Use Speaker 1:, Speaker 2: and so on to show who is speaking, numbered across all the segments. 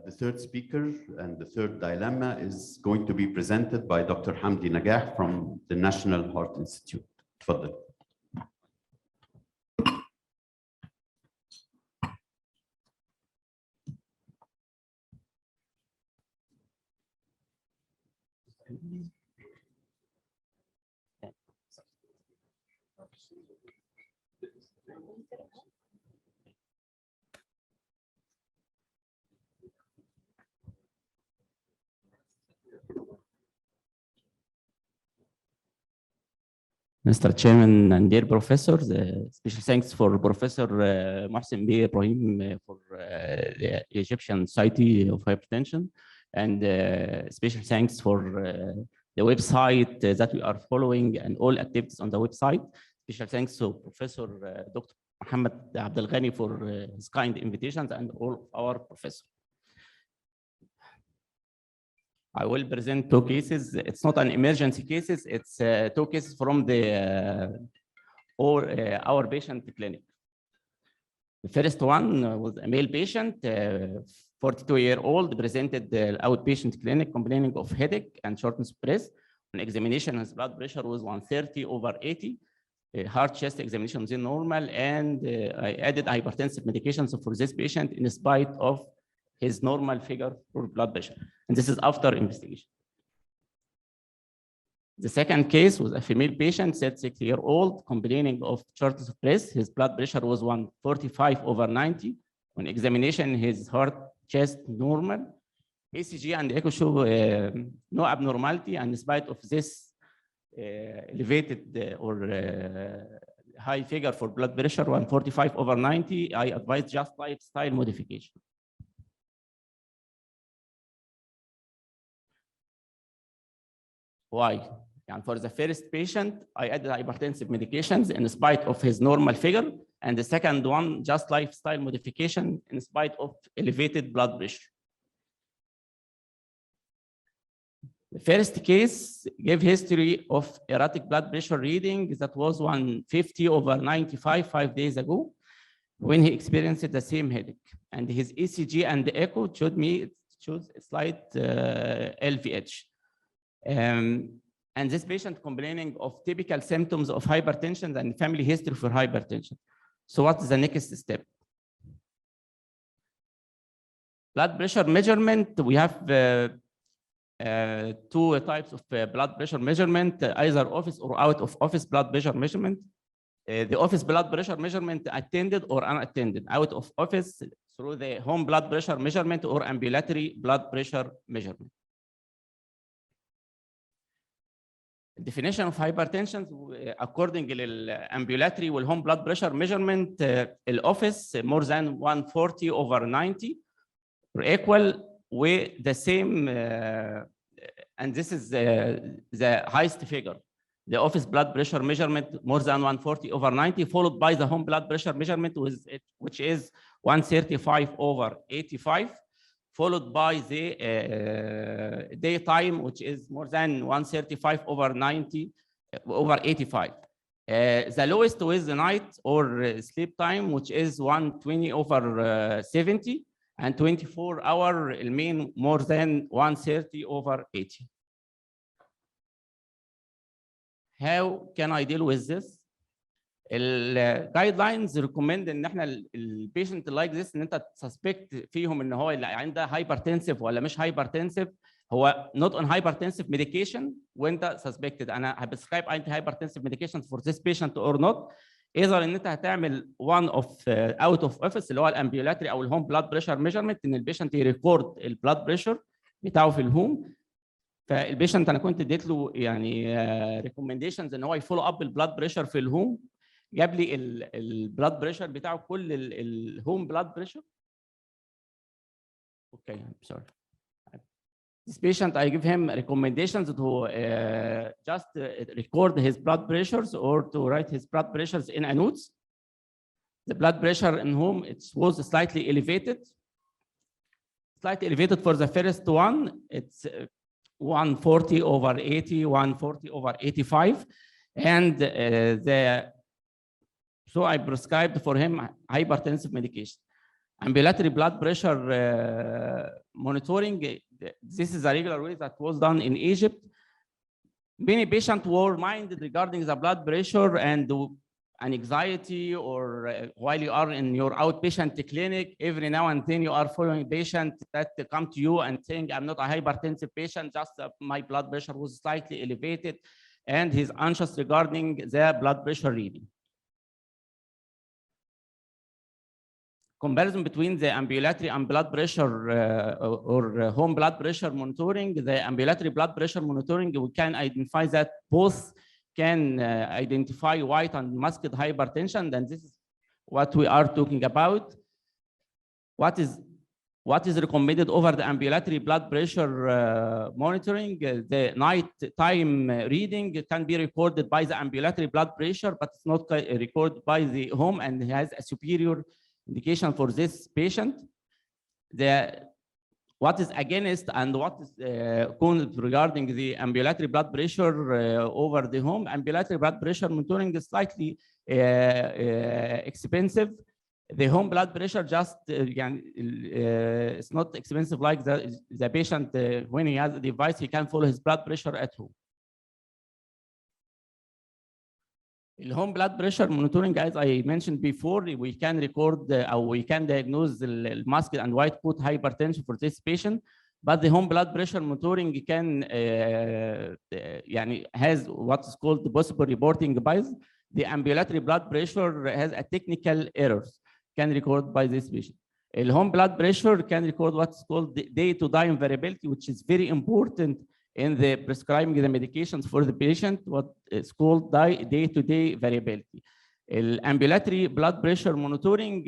Speaker 1: The third speaker and the third dilemma is going to be presented by Dr. Hamdy Nagah from the National Heart Institute. تفضل.
Speaker 2: Mr. Chairman and dear professors, special thanks for Professor Mohsen B. Ibrahim for the Egyptian Society of Hypertension, and special thanks for the website that we are following and all activities on the website. Special thanks to Professor Dr. Mohammed Abdel Ghani for his kind invitations and all our professors. I will present two cases. It's not an emergency cases. It's two cases from the our patient clinic. The first one was a male patient, 42-year-old, presented the outpatient clinic complaining of headache and shortness of breath. On examination, his blood pressure was 130/80. Heart chest examination was normal, and I added hypertensive medications for this patient in spite of his normal figure for blood pressure. And this is after investigation. The second case was a female patient, 36-year-old, complaining of shortness of breath. His blood pressure was 145/90. On examination, his heart chest normal. ECG and echo show no abnormality, and in spite of this elevated or high figure for blood pressure, 145/90, I advise just lifestyle modification. Why? And for the first patient, I added hypertensive medications in spite of his normal figure, and the second one, just lifestyle modification in spite of elevated blood pressure. The first case gave history of erratic blood pressure reading that was 150/95 5 days ago when he experienced the same headache. And his ECG and the echo showed me it shows a slight LVH. And this patient complaining of typical symptoms of hypertension and family history for hypertension. So what is the next step? Blood pressure measurement, we have two types of blood pressure measurement, either office or out of office blood pressure measurement. The office blood pressure measurement attended or unattended. Out of office through the home blood pressure measurement or ambulatory blood pressure measurement. Definition of hypertension according to ambulatory والhome blood pressure measurement, office more than 140/90 or equal with the same, and this is the highest figure. The office blood pressure measurement more than 140/90, followed by the home blood pressure measurement which is 135/85. Followed by the daytime, which is more than 135/90/85. The lowest was the night or sleep time, which is 120/70, and 24-hour mean more than 130/80. How can I deal with this? الجايدلاينز ريكومند ان احنا البيشنت لايك ذس ان انت تسسبكت فيهم ان هو اللي عنده هايبرتنسيف ولا مش هايبرتنسيف. هو نوت اون هايبرتنسيف ميديكيشن وانت سسبكتد انا هبسكرايب انتي هايبرتنسيف ميديكيشن فور ذيس بيشنت اور نوت. ايذر ان انت هتعمل وان اوف اوت اوف اوفيس اللي هو الامبيولاتري او الهوم بلاد بريشر ميجرمنت، ان البيشنت يريكورد البلاد بريشر بتاعه في الهوم. فالبيشنت انا كنت اديت له يعني ريكومنديشنز ان هو يفولو اب البلاد بريشر في الهوم. جاب لي البلاد بريشر بتاعه كل الهوم بلاد بريشر. اوكي I'm sorry. This patient I give him recommendations to just record his blood pressures or to write his blood pressures in a notes. The blood pressure in home it was slightly elevated. Slightly elevated for the first one. It's 140/80, 140/85, and so I prescribed for him hypertensive medication. Ambulatory blood pressure monitoring. This is a regular way that was done in Egypt. Many patients were minded regarding the blood pressure and anxiety, or while you are in your outpatient clinic, every now and then you are following patients that come to you and saying, I'm not a hypertensive patient, just my blood pressure was slightly elevated, and he's anxious regarding the blood pressure reading. Comparison between the ambulatory and blood pressure or home blood pressure monitoring. The ambulatory blood pressure monitoring, we can identify that both can identify white and masked hypertension, and this is what we are talking about. What is recommended over the ambulatory blood pressure monitoring? The night-time reading can be recorded by the ambulatory blood pressure, but it's not recorded by the home, and has a superior indication for this patient. What is against and what is regarding the ambulatory blood pressure over the home? Ambulatory blood pressure monitoring is slightly expensive. The home blood pressure just it's not expensive like the patient when he has a device, he can follow his blood pressure at home. The home blood pressure monitoring, as I mentioned before, we can record or we can diagnose the masked and white coat hypertension for this patient, but the home blood pressure monitoring can has what is called the possible reporting bias. The ambulatory blood pressure has a technical errors can record by this patient. The home blood pressure can record what's called the day-to-day variability, which is very important in the prescribing the medications for the patient, what is called day-to-day variability. Ambulatory blood pressure monitoring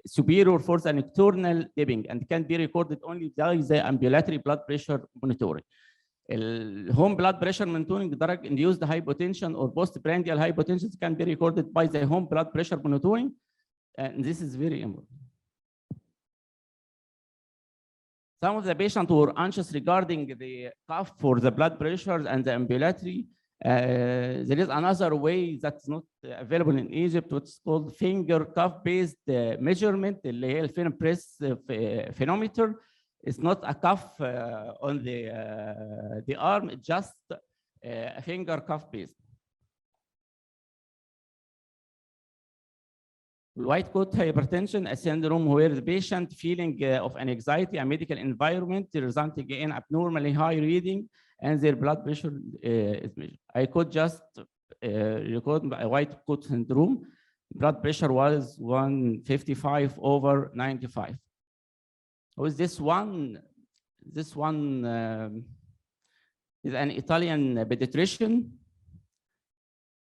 Speaker 2: superior for the nocturnal dipping and can be recorded only by the ambulatory blood pressure monitoring. Home blood pressure monitoring, drug-induced hypotension or postprandial hypotension can be recorded by the home blood pressure monitoring, and this is very important. Some of the patients were anxious regarding the cuff for the blood pressure and the ambulatory. There is another way that's not available in Egypt, which is called finger cuff-based measurement, the finger press phenometer. It's not a cuff on the arm, it's just a finger cuff-based. White coat hypertension, a syndrome where the patient feeling of an anxiety, a medical environment resulting in abnormally high reading, and their blood pressure is measured. I could just record a white coat syndrome. Blood pressure was 155/95. With this one is an Italian pediatrician,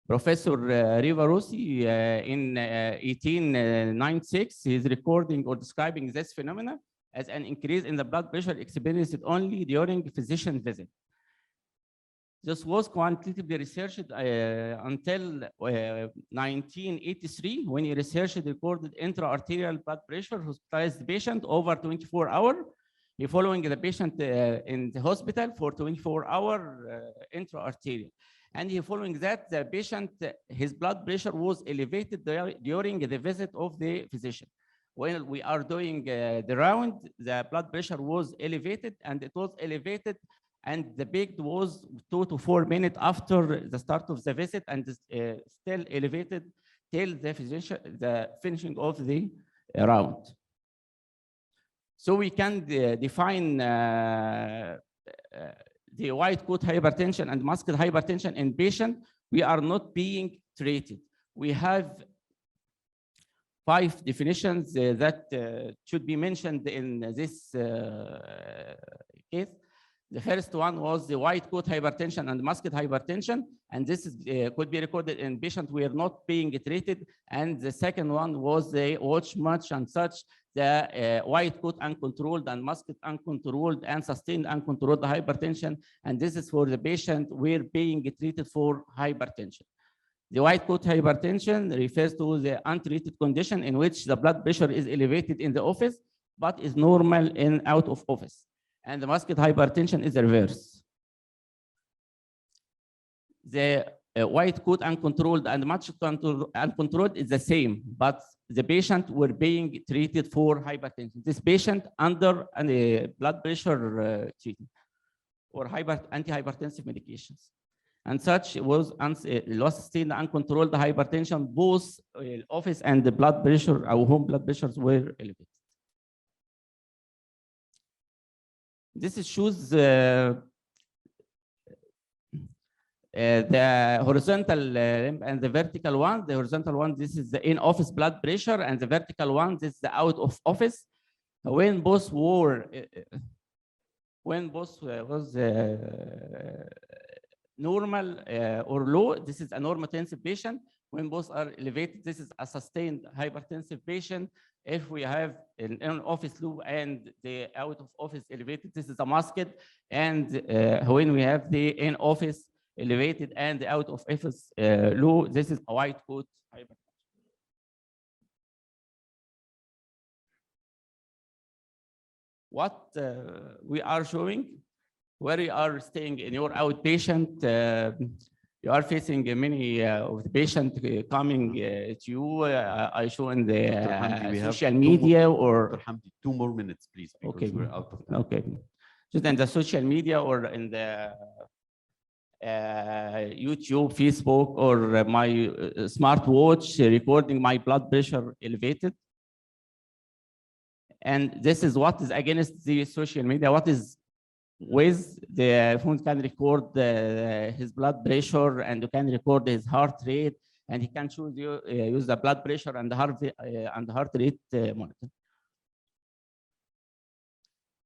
Speaker 2: Professor Rivarossi, in 1896, he is recording or describing this phenomena as an increase in the blood pressure experienced only during physician visit. This was quantitatively researched until 1983, when he researched recorded intra-arterial blood pressure, hospitalized the patient over 24 hours. He following the patient in the hospital for 24-hour intra-arterial. And he following that, the patient, his blood pressure was elevated during the visit of the physician. When we are doing the round, the blood pressure was elevated, and it was elevated, and the peak was 2 to 4 minutes after the start of the visit, and still elevated till the finishing of the round. So we can define the white coat hypertension and masked hypertension in patient. We are not being treated. We have 5 definitions that should be mentioned in this case. The first one was the white coat hypertension and masked hypertension, and this is, could be recorded in patients who are not being treated. And the second one was the watch much and such, the white coat uncontrolled and masked uncontrolled and sustained uncontrolled hypertension, and this is for the patient who are being treated for hypertension. The white coat hypertension refers to the untreated condition in which the blood pressure is elevated in the office, but is normal in out of office. And the masked hypertension is the reverse. The white coat uncontrolled and matched uncontrolled is the same, but the patient were being treated for hypertension. This patient under blood pressure treatment or antihypertensive medications. And such was sustained uncontrolled hypertension, both office and the blood pressure or home blood pressures were elevated. This shows the horizontal limb and the vertical one. The horizontal one, this is the in-office blood pressure, and the vertical one, this is the out of office. When both were, was normal or low, this is a normotensive patient. When both are elevated, this is a sustained hypertensive patient. If we have an in-office low and the out of office elevated, this is a masked. And when we have the in-office elevated and the out of office low, this is a white coat hypertension. What we are showing, where you are staying in your outpatient, you are facing many of the patients coming to you. I show in the social media or.
Speaker 1: Dr. Hamdy, 2 more minutes, please, because
Speaker 2: okay.
Speaker 1: We're out of time.
Speaker 2: Okay. Just in the social media or in the YouTube, Facebook, or my smartwatch recording my blood pressure elevated. And this is what is against the social media. What is with the phone can record his blood pressure, and you can record his heart rate, and he can choose you use the blood pressure and the heart rate monitor.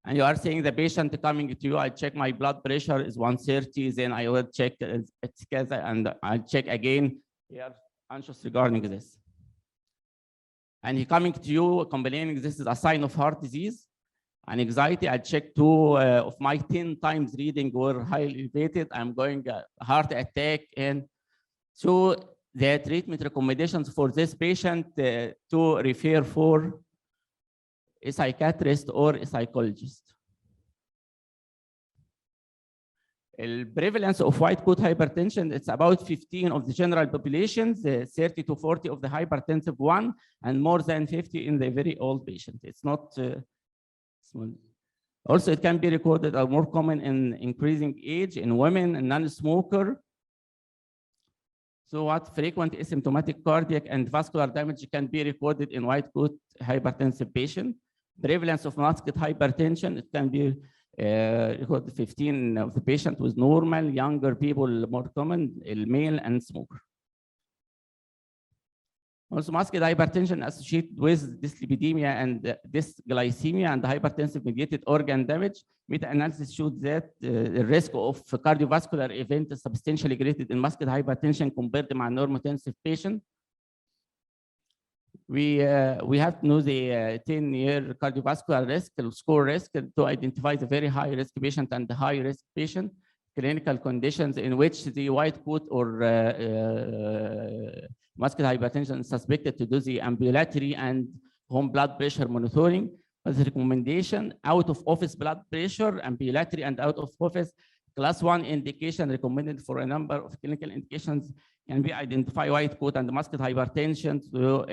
Speaker 2: And you are saying the patient coming to you, I check my blood pressure is 130, then I will check it's and I'll check again. We are anxious regarding this. And he coming to you complaining this is a sign of heart disease and anxiety. I check 2 of my 10 times reading were highly elevated. I'm going heart attack. And so the treatment recommendations for this patient to refer for a psychiatrist or a psychologist. The prevalence of white coat hypertension, it's about 15 of the general population, 30 to 40 of the hypertensive one, and more than 50 in the very old patient. It's not small. Also, it can be recorded or more common in increasing age in women and non-smoker. So what frequent asymptomatic cardiac and vascular damage can be recorded in white coat hypertensive patient. Prevalence of masked hypertension, it can be recorded 15 of the patient with normal, younger people more common, male and smoker. Also, masked hypertension associated with dyslipidemia and dysglycemia and hypertensive mediated organ damage. Meta-analysis showed that the risk of cardiovascular event is substantially greater in masked hypertension compared to my normotensive patient. We have to know the 10-year cardiovascular risk, score risk, to identify the very high risk patient and the high risk patient, clinical conditions in which the white coat or masked hypertension is suspected to do the ambulatory and home blood pressure monitoring. As a recommendation, out of office blood pressure, ambulatory and out of office, class 1 indication recommended for a number of clinical indications can be identify white coat and masked hypertension to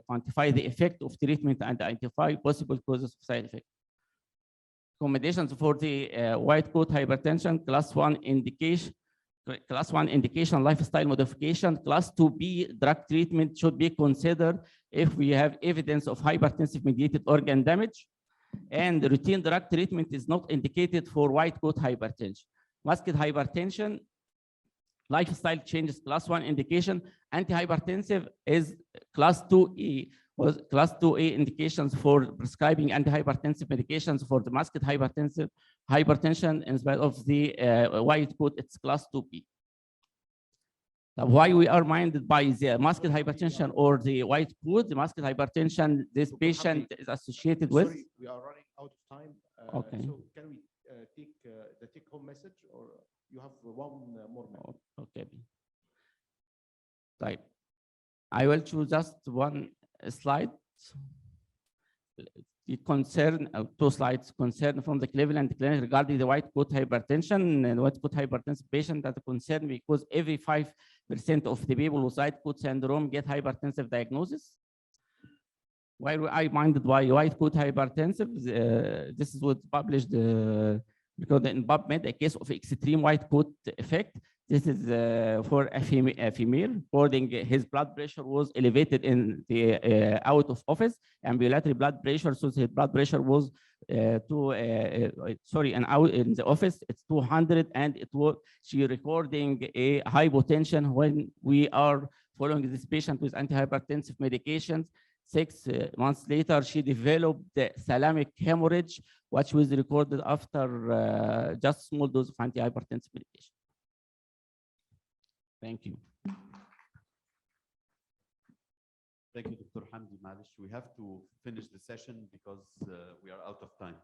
Speaker 2: quantify the effect of treatment and identify possible causes of side effects. Recommendations for the white coat hypertension, class 1 indication, lifestyle modification. Class 2B drug treatment should be considered if we have evidence of hypertensive mediated organ damage, and routine drug treatment is not indicated for white coat hypertension. Masked hypertension, lifestyle changes, class 1 indication. Antihypertensive is class 2E, was class 2A indications for prescribing antihypertensive medications for the masked hypertension in spite of the white coat, it's class 2B. Now, why we are minded by the masked hypertension or the white coat? The masked hypertension, this patient is associated with.
Speaker 3: Sorry, we are running out of time.
Speaker 2: Okay.
Speaker 3: So can we take the take-home message, or you have 1 more minute?
Speaker 2: Okay. Right. I will choose just one slide. the concern, two slides, concern from the Cleveland Clinic regarding the white coat hypertension and white coat hypertensive patient that concern because every 5% of the people with white coat syndrome get hypertensive diagnosis. Why were I minded by white coat hypertensive? This is what published because in PubMed, a case of extreme white coat effect. This is for a female reporting his blood pressure was elevated in the out of office, ambulatory blood pressure. So his blood pressure was sorry, and out in the office it's 200, and it was she recording a hypotension when we are following this patient with antihypertensive medications. 6 months later, she developed the thalamic hemorrhage, which was recorded after just small dose of antihypertensive medication. Thank you.
Speaker 1: Thank you, Dr. Hamdy. Malish, we have to finish the session because we are out of time.